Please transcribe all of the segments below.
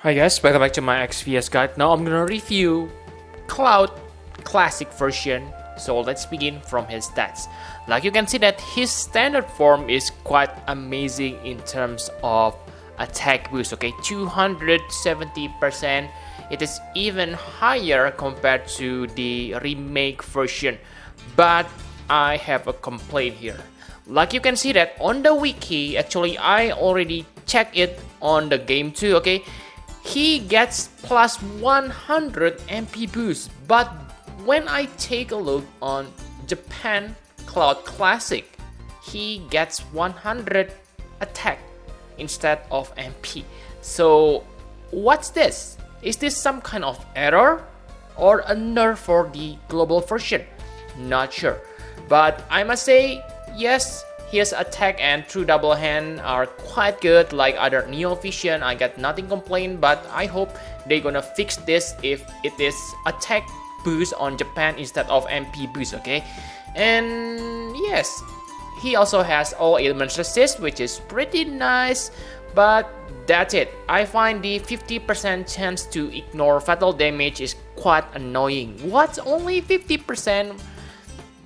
Hi guys, welcome back to my XVS guide. Now I'm gonna review Cloud Classic version. So let's begin from his stats. Like you can see that his standard form is quite amazing in terms of attack boost. Okay, 270%. It is even higher compared to the remake version. But I have a complaint here. Like you can see that on the wiki, actually I already checked it on the game too. Okay, he gets plus 100 MP boost, but when I take a look on Japan Cloud Classic, he gets 100 attack instead of MP. So what's this? Is this some kind of error or a nerf for the global version? Not sure, but I must say yes, his attack and true double hand are quite good like other Neo Vision. I got nothing complain, but I hope they're gonna fix this if it is attack boost on Japan instead of MP boost, okay? And yes, he also has all elements resist, which is pretty nice, but that's it. I find the 50% chance to ignore fatal damage is quite annoying. What's only 50%?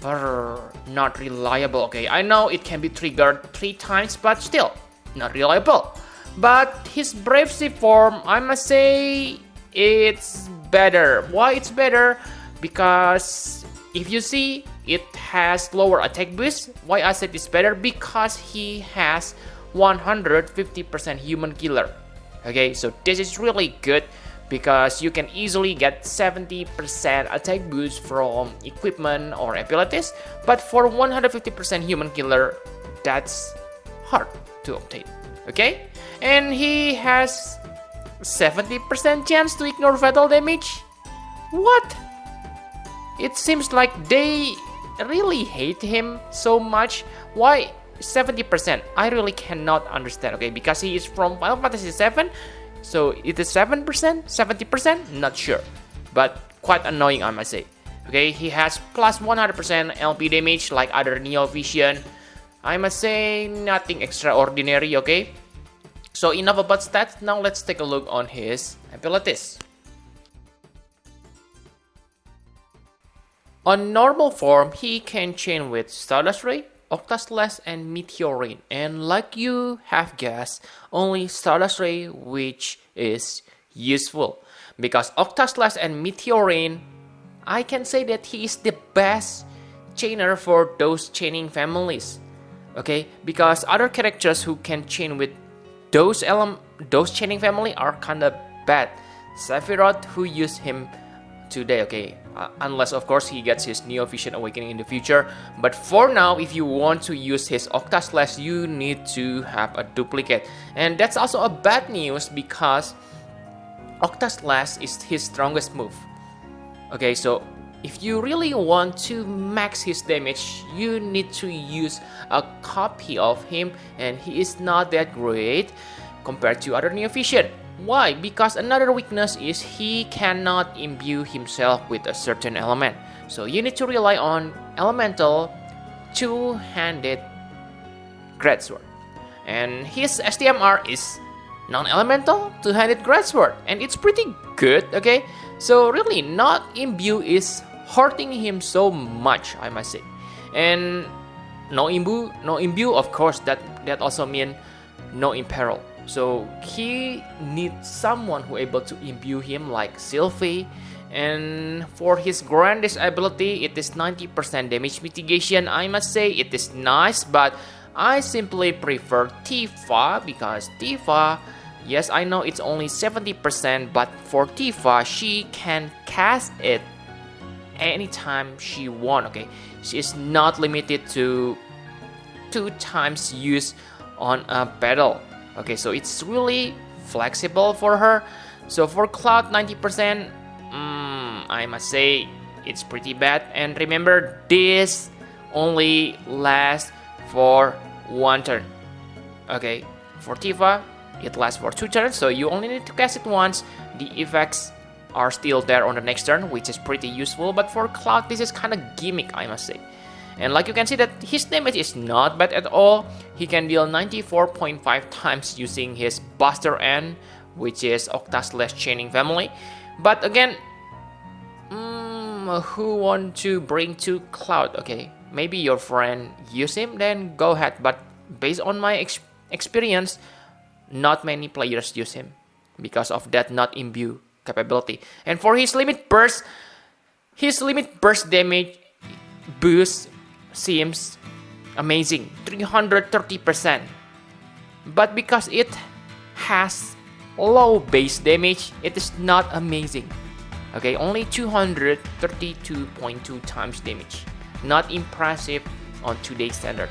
Not reliable. Okay, I know it can be triggered 3 times, but still not reliable. But his Brave Sea form, I must say it's better. Why it's better? Because if you see, it has lower attack boost. Why I said it's better? Because he has 150% human killer. Okay, so this is really good because you can easily get 70% attack boost from equipment or abilities, but for 150% human killer, that's hard to obtain, okay? And he has 70% chance to ignore fatal damage? What? It seems like they really hate him so much. Why 70%? I really cannot understand, okay? Because he is from Final Fantasy VII, so it is 7%, 70%, not sure, but quite annoying I must say. Okay, he has plus 100% LP damage like other Neo Vision. I must say nothing extraordinary, okay? So enough about stats, now let's take a look on his abilities. On normal form, he can chain with Stardust Ray, Octaslash and Meteor Rain, and like you have guessed, only Stardust Ray which is useful, because Octaslash and Meteor Rain, I can say that he is the best chainer for those chaining families, okay, because other characters who can chain with those chaining family are kinda bad. Sephiroth, who use him today, okay, unless of course he gets his Neo Vision Awakening in the future, but for now if you want to use his Octaslash, you need to have a duplicate, and that's also a bad news because Octaslash is his strongest move. Okay, so if you really want to max his damage, you need to use a copy of him, and he is not that great compared to other Neo Vision. Why? Because another weakness is he cannot imbue himself with a certain element. So you need to rely on elemental two-handed greatsword. And his STMR is non-elemental two-handed greatsword, and it's pretty good, okay? So really not imbue is hurting him so much, I must say. And no imbue, of course, that also means no imperil. So he needs someone who able to imbue him like Sylvie, and for his grandest ability, it is 90% damage mitigation. I must say it is nice, but I simply prefer Tifa because Tifa, yes, I know it's only 70%, but for Tifa, she can cast it anytime she wants, okay? She is not limited to 2 times use on a battle. Okay, so it's really flexible for her. So for Cloud 90%, I must say it's pretty bad. And remember, this only lasts for 1 turn. Okay, for Tifa, it lasts for 2 turns, so you only need to cast it once. The effects are still there on the next turn, which is pretty useful. But for Cloud, this is kind of gimmick, I must say. And like you can see that his damage is not bad at all. He can deal 94.5 times using his Buster N, which is octa/ chaining family. But again, who want to bring to Cloud? Okay, maybe your friend use him, then go ahead. But based on my experience, not many players use him because of that not imbue capability. And for his limit burst damage boost seems amazing, 330%. But because it has low base damage, it is not amazing. Okay, only 232.2 times damage. Not impressive on today's standard.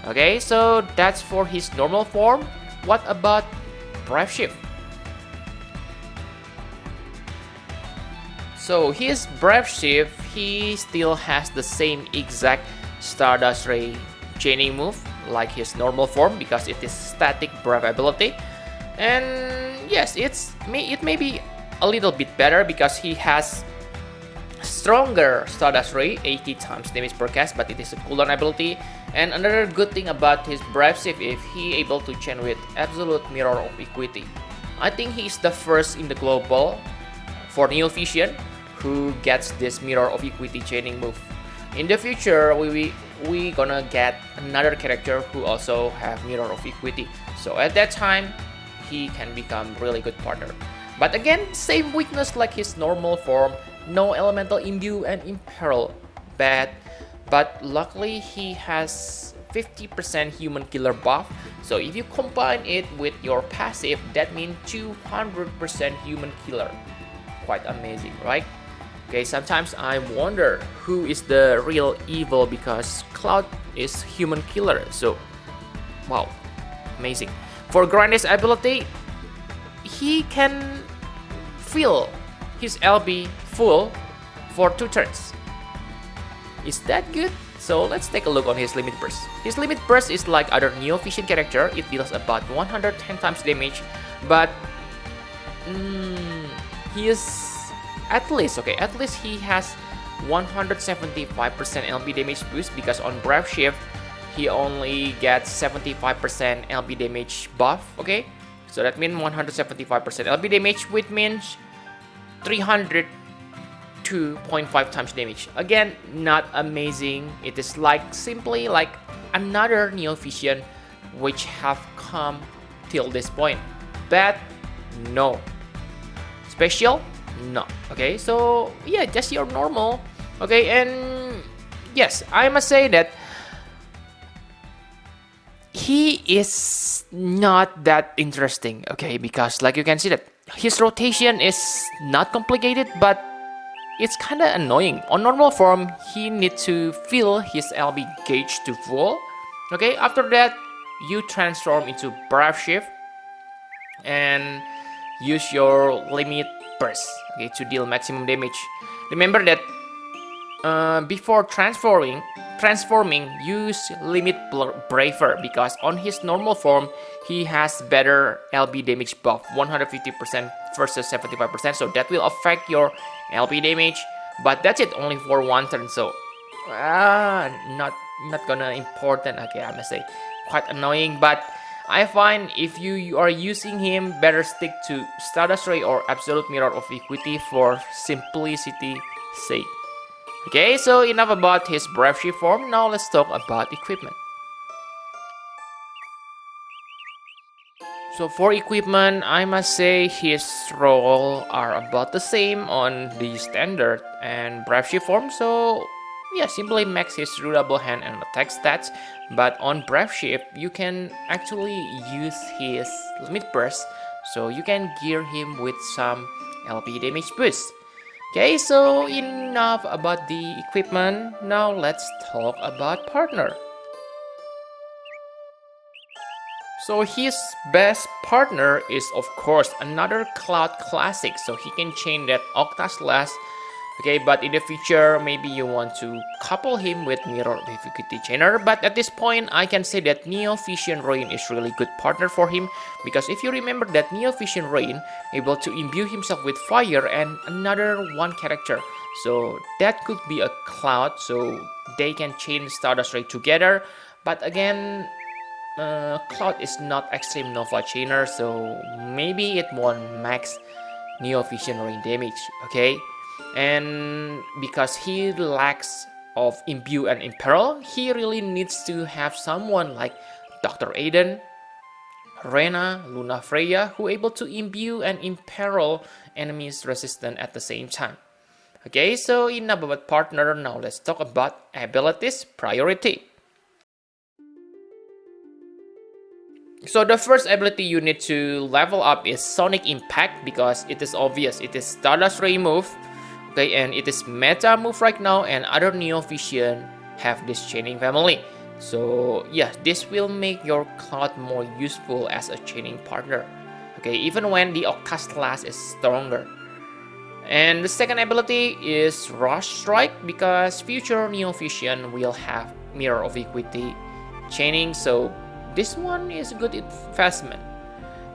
Okay, so that's for his normal form. What about Brave Shift? So his Brave Shift, he still has the same exact Stardust Ray chaining move like his normal form because it is static Brave ability. And yes, it may be a little bit better because he has stronger Stardust Ray, 80 times damage per cast, but it is a cooldown ability. And another good thing about his Brave Shift is he able to chain with Absolute Mirror of Equity. I think he is the first in the global for Neo Vision who gets this Mirror of Equity chaining move. In the future, we gonna get another character who also have Mirror of Equity. So at that time, he can become really good partner. But again, same weakness like his normal form, no elemental imbue and imperil, bad. But luckily he has 50% human killer buff. So if you combine it with your passive, that means 200% human killer. Quite amazing, right? Okay, sometimes I wonder who is the real evil because Cloud is human killer. So, wow, amazing. For Grandest ability, he can fill his LB full for 2 turns. Is that good? So let's take a look on his limit burst. His limit burst is like other Neo Vision character. It deals about 110 times damage, but he is at least he has 175% LB damage boost because on Brave Shift he only gets 75% LB damage buff. Okay, so that means 175% LB damage, which means 302.5 times damage. Again, not amazing. It is like simply like another Neo Vision which have come till this point. Bad? No. Special? No. Okay, so yeah, just your normal. Okay, and yes, I must say that he is not that interesting. Okay, because like you can see that his rotation is not complicated, but it's kind of annoying. On normal form, he needs to fill his LB gauge to full. Okay, after that, you transform into Brave Shift and use your limit burst, okay, to deal maximum damage. Remember that before transforming, use limit braver because on his normal form he has better LB damage buff, 150% versus 75%, so that will affect your LB damage, but that's it, only for 1 turn. So not gonna important. Okay, I must say quite annoying, but I find if you are using him, better stick to Stardust Ray or Absolute Mirror of Equity for simplicity sake. Okay, so enough about his Brave Shift form. Now let's talk about equipment. So for equipment, I must say his role are about the same on the standard and Brave Shift form. So yeah, simply max his durable hand and attack stats. But on Brave Shift, you can actually use his limit burst, so you can gear him with some LP damage boost. Okay, so enough about the equipment. Now let's talk about partner. So his best partner is of course another Cloud classic, so he can chain that octa/. Okay, but in the future, maybe you want to couple him with Mirror of Equity Chainer. But at this point, I can say that Neo Vision Rain is really good partner for him. Because if you remember that Neo Vision Rain able to imbue himself with fire and another one character. So that could be a Cloud, so they can chain Stardust Ray together. But again, Cloud is not extreme Nova Chainer, so maybe it won't max Neo Vision rain damage, okay? And because he lacks of Imbue and Imperil, he really needs to have someone like Dr. Aiden, Rena, Luna Freya, who are able to imbue and imperil enemies resistant at the same time. Okay, so enough about partner, now let's talk about abilities priority. So the first ability you need to level up is Sonic Impact, because it is obvious, it is Stardust Ray move, okay, and it is meta move right now, and other Neo Vision have this chaining family. So yeah, this will make your Cloud more useful as a chaining partner, okay, even when the Octaslash is stronger. And the second ability is Rush Strike, because future Neo Vision will have Mirror of Equity chaining, so this one is a good investment.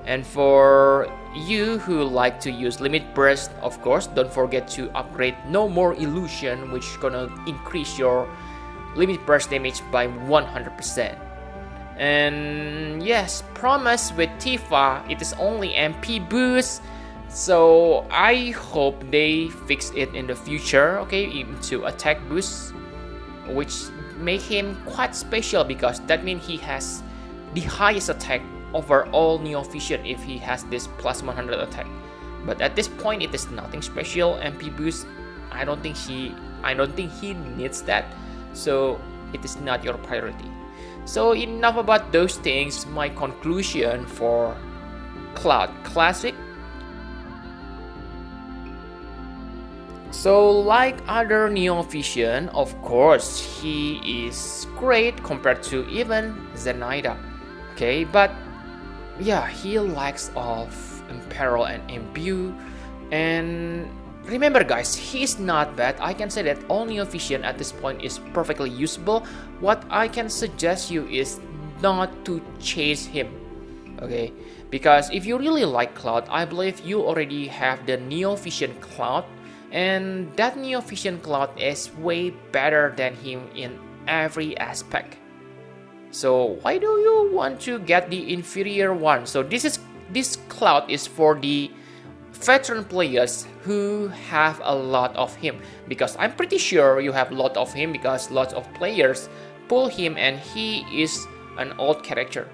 And for you who like to use Limit Burst, of course, don't forget to upgrade No More Illusion, which is gonna increase your Limit Burst damage by 100%. And yes, Promise with Tifa, it is only MP boost, so I hope they fix it in the future, okay, into attack boost, which make him quite special, because that means he has the highest attack over all Neo Vision if he has this plus 100 attack. But at this point, it is nothing special. MP boost, I don't think he needs that, so it is not your priority. So enough about those things. My conclusion for Cloud Classic. So like other Neo Vision, of course, he is great compared to even Zenaida. Okay, but yeah, he lacks of Imperil and Imbue. And remember guys, he's not bad. I can say that all Neo Vision at this point is perfectly usable. What I can suggest you is not to chase him, okay? Because if you really like Cloud, I believe you already have the Neo Vision Cloud, and that Neo Vision Cloud is way better than him in every aspect. So why do you want to get the inferior one? So this Cloud is for the veteran players who have a lot of him, because I'm pretty sure you have a lot of him, because lots of players pull him and he is an old character.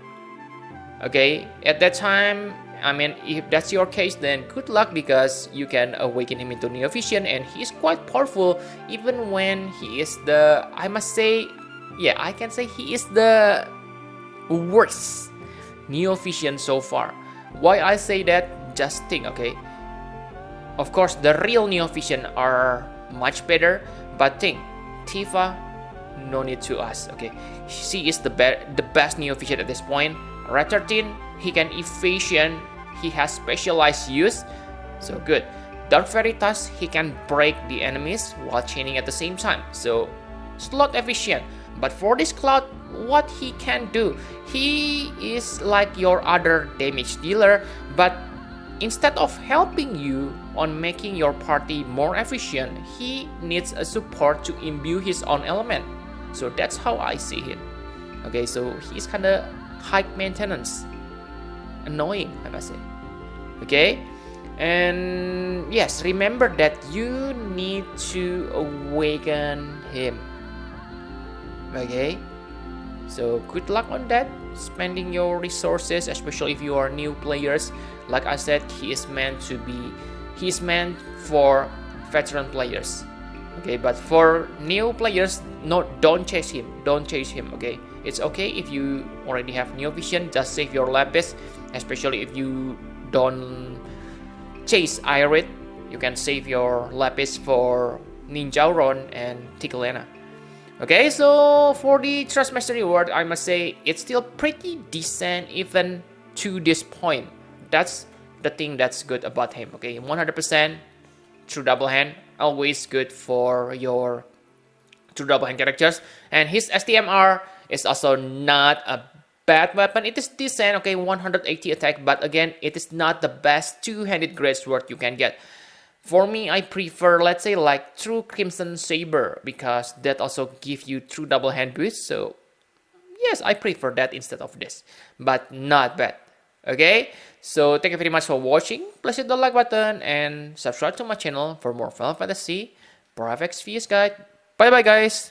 Okay, at that time, I mean, if that's your case, then good luck, because you can awaken him into Neo Vision, and he's quite powerful even when he is the, I must say, yeah, I can say he is the worst Neo Vision so far. Why I say that? Just think, okay? Of course, the real Neo Vision are much better, but think, Tifa, no need to ask, okay? She is the best Neo Vision at this point. Red 13, he can evasion, he has specialized use, so good. Dark Veritas, he can break the enemies while chaining at the same time, so slot efficient. But for this Cloud, what he can do, he is like your other damage dealer, but instead of helping you on making your party more efficient, he needs a support to imbue his own element. So that's how I see him. Okay, so he's kinda high maintenance, annoying, I must say. Okay, and yes, remember that you need to awaken him. Okay, so good luck on that, spending your resources, especially if you are new players. Like I said, he's meant for veteran players. Okay, but for new players, no, don't chase him, okay? It's okay if you already have Neo Vision, just save your Lapis, especially if you don't chase Irid, you can save your Lapis for Ninjauron and Ticklena. Okay, so for the Trust Mastery Award, I must say it's still pretty decent even to this point. That's the thing that's good about him, okay? 100% true double hand, always good for your true double hand characters. And his STMR is also not a bad weapon. It is decent, okay, 180 attack, but again, it is not the best two-handed great sword you can get. For me, I prefer, let's say, like True Crimson Saber, because that also gives you true double hand boost. So yes, I prefer that instead of this, but not bad. Okay, so thank you very much for watching. Please hit the like button and subscribe to my channel for more Final Fantasy Private Vs guide. Bye bye guys.